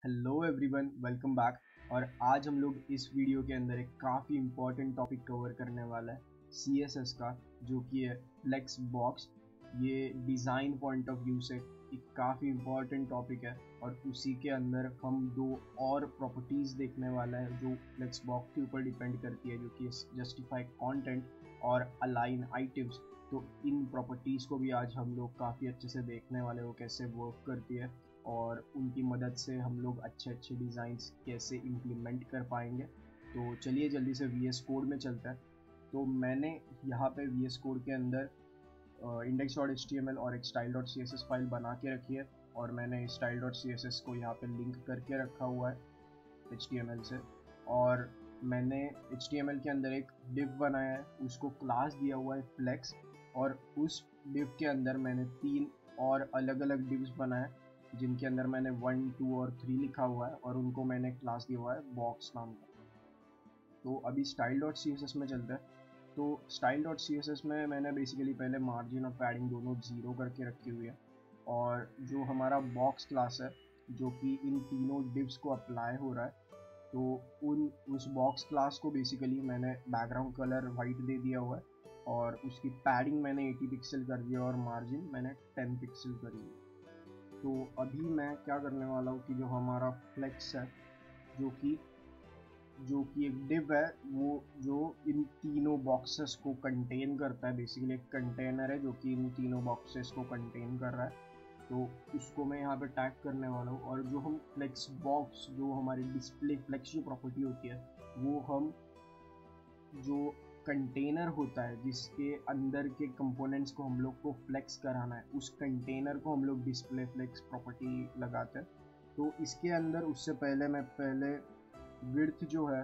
Hello everyone, welcome back. और आज हम लोग इस वीडियो के अंदर एक काफ़ी इम्पोर्टेंट टॉपिक कवर करने वाला है CSS का, जो कि है फ्लेक्स बॉक्स। ये डिज़ाइन पॉइंट ऑफ व्यू से एक काफ़ी इम्पोर्टेंट टॉपिक है और उसी के अंदर हम दो और प्रॉपर्टीज़ देखने वाला है जो फ्लेक्स बॉक्स के ऊपर डिपेंड करती है, जो कि जस्टिफाई कंटेंट और अलाइन आइटम्स। तो इन प्रॉपर्टीज़ को भी आज हम लोग काफ़ी अच्छे से देखने वाले हो, कैसे वर्क करती है और उनकी मदद से हम लोग अच्छे अच्छे डिज़ाइंस कैसे इम्प्लीमेंट कर पाएंगे। तो चलिए जल्दी से VS कोड में चलता है। तो मैंने यहाँ पे VS कोड के अंदर index.html और एक style.css फाइल बना के रखी है और मैंने style.css को यहाँ पे लिंक करके रखा हुआ है HTML से। और मैंने HTML के अंदर एक div बनाया है, उसको क्लास दिया हुआ है flex, और उस div के अंदर मैंने 3 और अलग अलग divs बनाए जिनके अंदर मैंने 1, 2 और 3 लिखा हुआ है और उनको मैंने क्लास दिया हुआ है बॉक्स नाम का। तो अभी style.css में चलता है। तो style.css में मैंने बेसिकली पहले मार्जिन और पैडिंग दोनों 0 करके रखी हुई है, और जो हमारा बॉक्स क्लास है जो कि इन तीनों डिव्स को अप्लाई हो रहा है, तो उस बॉक्स क्लास को बेसिकली मैंने बैकग्राउंड कलर वाइट दे दिया हुआ है और उसकी पैडिंग मैंने 80 पिक्सल कर दिया और मार्जिन मैंने 10 पिक्सल कर दिया। तो अभी मैं क्या करने वाला हूँ कि जो हमारा फ्लेक्स है, जो कि एक डिव है, वो जो इन तीनों बॉक्सेस को कंटेन करता है, बेसिकली एक कंटेनर है जो कि इन तीनों बॉक्सेस को कंटेन कर रहा है। तो उसको मैं यहाँ पे टैग करने वाला हूँ, और जो हम फ्लेक्स बॉक्स, जो हमारी डिस्प्ले फ्लेक्स जो प्रॉपर्टी होती है, वो हम जो कंटेनर होता है जिसके अंदर के कंपोनेंट्स को हम लोग को फ्लेक्स कराना है, उस कंटेनर को हम लोग डिस्प्ले फ्लेक्स प्रॉपर्टी लगाते हैं। तो इसके अंदर उससे पहले विड्थ जो है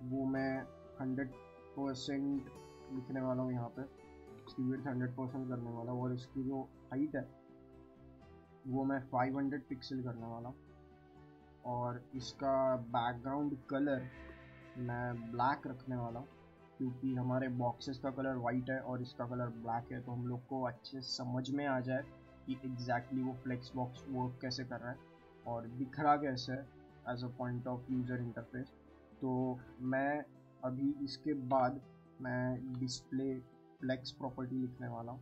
वो मैं 100% लिखने वाला हूँ यहाँ पे। इसकी विड्थ 100% करने वाला हूँ और इसकी जो हाइट है वो मैं 500 पिक्सल करने वाला हूँ। और इसका बैकग्राउंड कलर मैं ब्लैक रखने वाला हूँ, क्योंकि हमारे बॉक्सेस का कलर वाइट है और इसका कलर ब्लैक है, तो हम लोग को अच्छे समझ में आ जाए कि एग्जैक्टली वो फ्लेक्स बॉक्स वर्क कैसे कर रहा है और दिख रहा कैसे है as a point of user interface. तो मैं अभी इसके बाद मैं डिस्प्ले फ्लेक्स प्रॉपर्टी लिखने वाला हूँ,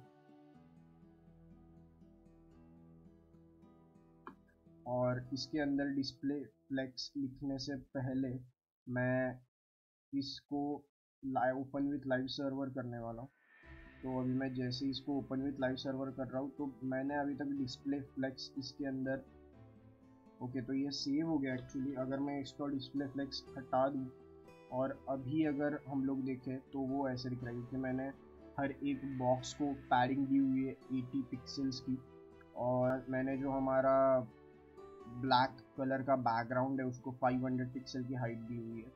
और इसके अंदर डिस्प्ले फ्लेक्स लिखने से पहले मैं इसको ओपन विथ लाइव सर्वर करने वाला हूँ। तो अभी मैं जैसे ही इसको ओपन विथ लाइव सर्वर कर रहा हूँ, तो मैंने अभी तक डिस्प्ले फ्लेक्स इसके अंदर, ओके, तो ये सेव हो गया एक्चुअली। अगर मैं इसको डिस्प्ले फ्लेक्स हटा दूँ और अभी अगर हम लोग देखें तो वो ऐसे दिख रहा है, क्योंकि मैंने हर एक बॉक्स को पैडिंग दी हुई है 80 पिक्सल्स की, और मैंने जो हमारा ब्लैक कलर का बैकग्राउंड है उसको 500 पिक्सल की हाइट दी हुई है।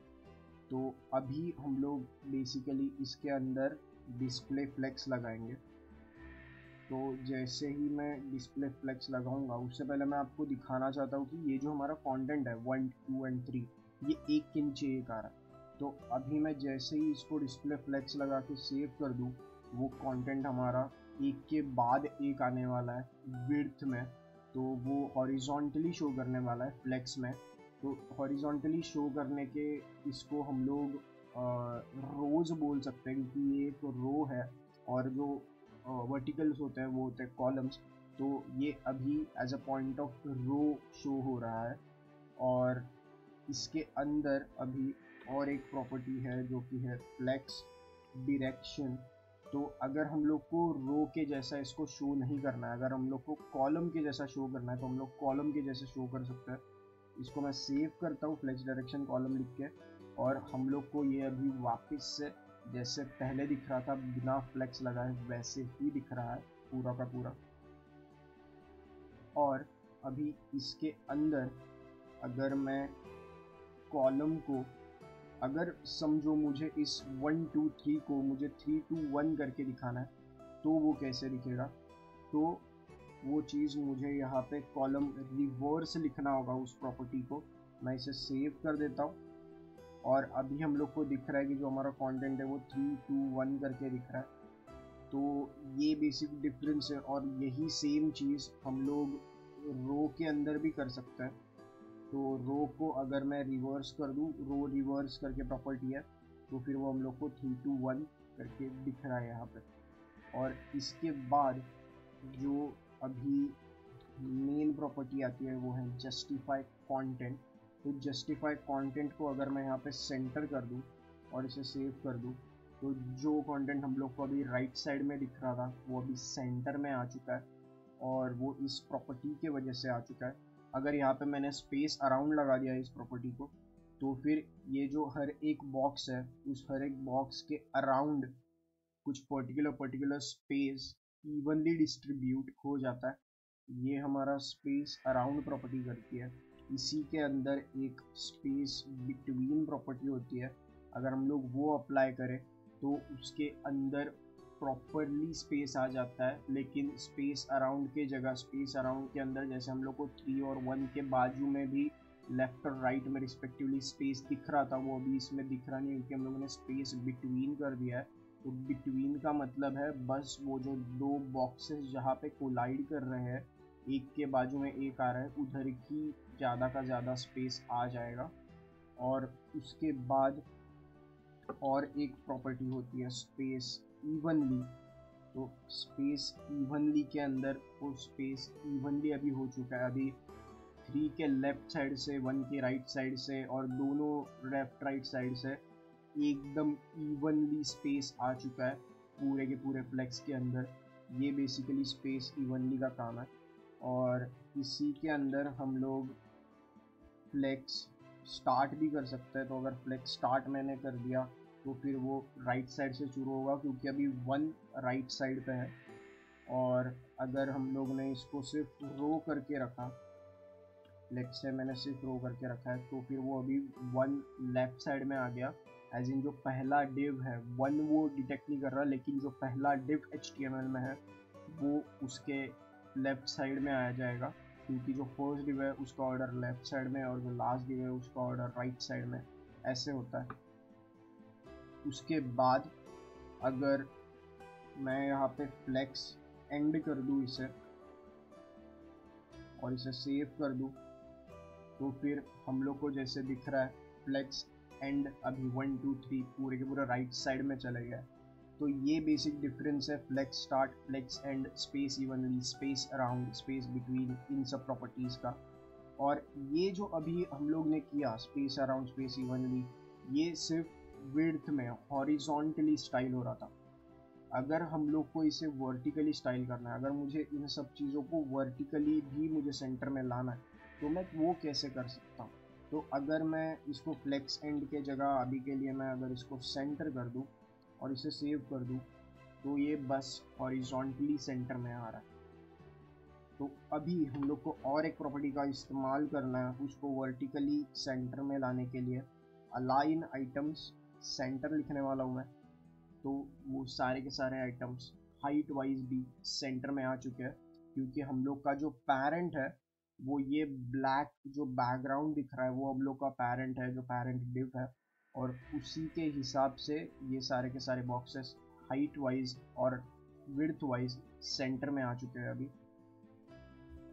तो अभी हम लोग बेसिकली इसके अंदर डिस्प्ले फ्लेक्स लगाएंगे। तो जैसे ही मैं डिस्प्ले फ्लेक्स लगाऊंगा, उससे पहले मैं आपको दिखाना चाहता हूँ कि ये जो हमारा कंटेंट है 1, 2 एंड 3, ये एक के नीचे एक आ रहा है। तो अभी मैं जैसे ही इसको डिस्प्ले फ्लेक्स लगा के सेव कर दूँ, वो कंटेंट हमारा एक के बाद एक आने वाला है विड्थ में। तो वो हॉरिजॉन्टली शो करने वाला है फ्लेक्स में। तो हॉरिजॉन्टली शो करने के इसको हम लोग रोज बोल सकते हैं, क्योंकि ये एक रो है और जो वर्टिकल्स होते हैं वो होते हैं कॉलम्स। तो ये अभी as a point of row show हो रहा है। और इसके अंदर अभी और एक प्रॉपर्टी है जो कि है फ्लेक्स डायरेक्शन। तो अगर हम लोग को रो के जैसा इसको शो नहीं करना है, अगर हम लोग को कॉलम के जैसा शो करना है, तो हम लोग कॉलम के जैसे शो कर सकते हैं। इसको मैं सेव करता हूँ फ्लेक्स डायरेक्शन कॉलम लिख के, और हम लोग को ये अभी वापस से जैसे पहले दिख रहा था बिना फ्लेक्स लगाए वैसे ही दिख रहा है पूरा का पूरा। और अभी इसके अंदर अगर मैं कॉलम को, अगर समझो मुझे इस 1, 2, 3 को मुझे 3, 2, 1 करके दिखाना है, तो वो कैसे दिखेगा? तो वो चीज़ मुझे यहाँ पे कॉलम रिवर्स लिखना होगा उस प्रॉपर्टी को। मैं इसे सेव कर देता हूँ, और अभी हम लोग को दिख रहा है कि जो हमारा कंटेंट है वो 3, 2, 1 करके दिख रहा है। तो ये बेसिक डिफरेंस है, और यही सेम चीज़ हम लोग रो के अंदर भी कर सकते हैं। तो रो को अगर मैं रिवर्स कर दूँ, रो रिवर्स करके प्रॉपर्टी है, तो फिर वो हम लोग को 3 2 1 करके दिख रहा है यहाँ पे। और इसके बाद जो अभी मेन प्रॉपर्टी आती है वो है जस्टिफाई कंटेंट। तो जस्टिफाई कंटेंट को अगर मैं यहाँ पे सेंटर कर दूँ और इसे सेव कर दूँ, तो जो कंटेंट हम लोग को अभी राइट साइड में दिख रहा था वो अभी सेंटर में आ चुका है, और वो इस प्रॉपर्टी के वजह से आ चुका है। अगर यहाँ पे मैंने स्पेस अराउंड लगा दिया इस प्रॉपर्टी को, तो फिर ये जो हर एक बॉक्स है उस हर एक बॉक्स के अराउंड कुछ पर्टिकुलर स्पेस इवनली डिस्ट्रीब्यूट हो जाता है। ये हमारा स्पेस अराउंड प्रॉपर्टी करती है। इसी के अंदर एक स्पेस बिटवीन प्रॉपर्टी होती है। अगर हम लोग वो अप्लाई करें तो उसके अंदर प्रॉपरली स्पेस आ जाता है, लेकिन स्पेस अराउंड के जगह स्पेस अराउंड के अंदर जैसे हम लोग को 3 और 1 के बाजू में भी लेफ्ट और राइट में रिस्पेक्टिवली स्पेस दिख रहा था, वो अभी इसमें दिख रहा नहीं क्योंकि हम लोगों ने स्पेस बिटवीन कर दिया है। तो बिटवीन का मतलब है बस वो जो दो बॉक्सेस जहाँ पे कोलाइड कर रहे हैं, एक के बाजू में एक आ रहा है, उधर की ज़्यादा का ज़्यादा स्पेस आ जाएगा। और उसके बाद और एक प्रॉपर्टी होती है स्पेस इवनली। तो स्पेस इवनली के अंदर वो स्पेस इवनली अभी हो चुका है। अभी 3 के लेफ्ट साइड से, 1 के राइट साइड से और दोनों लेफ्ट राइट साइड से एकदम इवनली स्पेस आ चुका है पूरे के पूरे फ्लेक्स के अंदर। ये बेसिकली स्पेस इवनली का काम है। और इसी के अंदर हम लोग फ्लेक्स स्टार्ट भी कर सकते हैं। तो अगर फ्लेक्स स्टार्ट मैंने कर दिया तो फिर वो राइट साइड से शुरू होगा क्योंकि अभी 1 राइट साइड पे है। और अगर हम लोग ने इसको सिर्फ रो करके रखा, लेफ्ट से मैंने सिर्फ रो करके रखा है, तो फिर वो अभी 1 लेफ्ट साइड में आ गया। एज इन जो पहला डिव है 1 वो डिटेक्ट नहीं कर रहा, लेकिन जो पहला डिव HTML में है वो उसके लेफ्ट साइड में आ जाएगा, क्योंकि जो फर्स्ट डिव है उसका ऑर्डर लेफ्ट साइड में और जो लास्ट डिव है उसका ऑर्डर राइट साइड में, ऐसे होता है। उसके बाद अगर मैं यहाँ पे फ्लेक्स एंड कर दूँ इसे और इसे सेव कर दूँ, तो फिर हम लोग को जैसे दिख रहा है फ्लेक्स एंड अभी 1 2 3 पूरे के पूरे राइट साइड में चले गया। तो ये बेसिक डिफरेंस है flex start, flex end, space evenly, space around, space between, इन सब प्रॉपर्टीज़ का। और ये जो अभी हम लोग ने किया स्पेस अराउंड, स्पेस इवनली, ये सिर्फ विड्थ में हॉरिजॉन्टली स्टाइल हो रहा था। अगर हम लोग को इसे वर्टिकली स्टाइल करना है, अगर मुझे इन सब चीज़ों को वर्टिकली भी मुझे सेंटर में लाना है, तो मैं वो कैसे कर सकता हूँ? तो अगर मैं इसको फ्लेक्स एंड के जगह अभी के लिए मैं अगर इसको सेंटर कर दूँ और इसे सेव कर दूँ, तो ये बस हॉरिजॉन्टली सेंटर में आ रहा है। तो अभी हम लोग को और एक प्रॉपर्टी का इस्तेमाल करना है उसको वर्टिकली सेंटर में लाने के लिए। अलाइन आइटम्स सेंटर लिखने वाला हूँ मैं, तो वो सारे के सारे आइटम्स हाइट वाइज भी सेंटर में आ चुके हैं, क्योंकि हम लोग का जो पेरेंट है वो ये ब्लैक जो बैकग्राउंड दिख रहा है वो हम लोग का पेरेंट है, जो पेरेंट डिव है। और उसी के हिसाब से ये सारे के सारे बॉक्सेस हाइट वाइज और विड्थ वाइज सेंटर में आ चुके हैं अभी।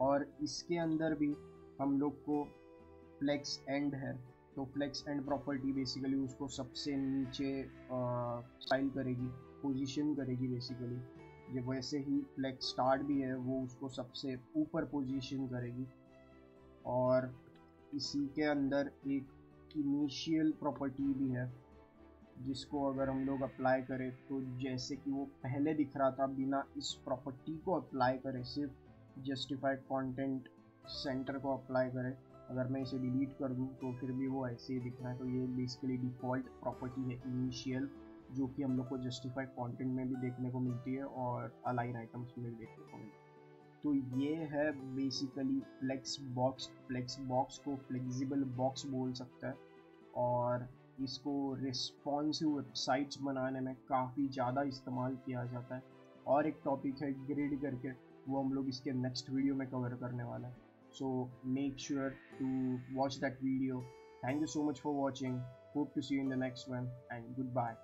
और इसके अंदर भी हम लोग को फ्लेक्स एंड है, तो फ्लेक्स एंड प्रॉपर्टी बेसिकली उसको सबसे नीचे स्टाइल करेगी, पोजीशन करेगी बेसिकली। ये वैसे ही फ्लेक्स स्टार्ट भी है, वो उसको सबसे ऊपर पोजीशन करेगी। और इसी के अंदर एक इनिशियल प्रॉपर्टी भी है जिसको अगर हम लोग अप्लाई करें तो जैसे कि वो पहले दिख रहा था बिना इस प्रॉपर्टी को अप्लाई करें, सिर्फ जस्टिफाइड कंटेंट सेंटर को अप्लाई करें, अगर मैं इसे डिलीट कर दूं तो फिर भी वो ऐसे ही दिख रहा है। तो ये बेसिकली डिफ़ॉल्ट प्रॉपर्टी है इनिशियल, जो कि हम लोग को जस्टिफाइड कंटेंट में भी देखने को मिलती है और अलाइन आइटम्स में भी देखने को मिलती है। तो ये है basically flex box. Flex box को फ्लेक्सिबल बॉक्स बोल सकता है, और इसको रिस्पॉन्सिव वेबसाइट्स बनाने में काफ़ी ज़्यादा इस्तेमाल किया जाता है। और एक टॉपिक है ग्रिड करके, वो हम लोग इसके नेक्स्ट वीडियो में कवर करने वाला है। So make sure to watch that video. Thank you so much for watching. Hope to see you in the next one and good bye.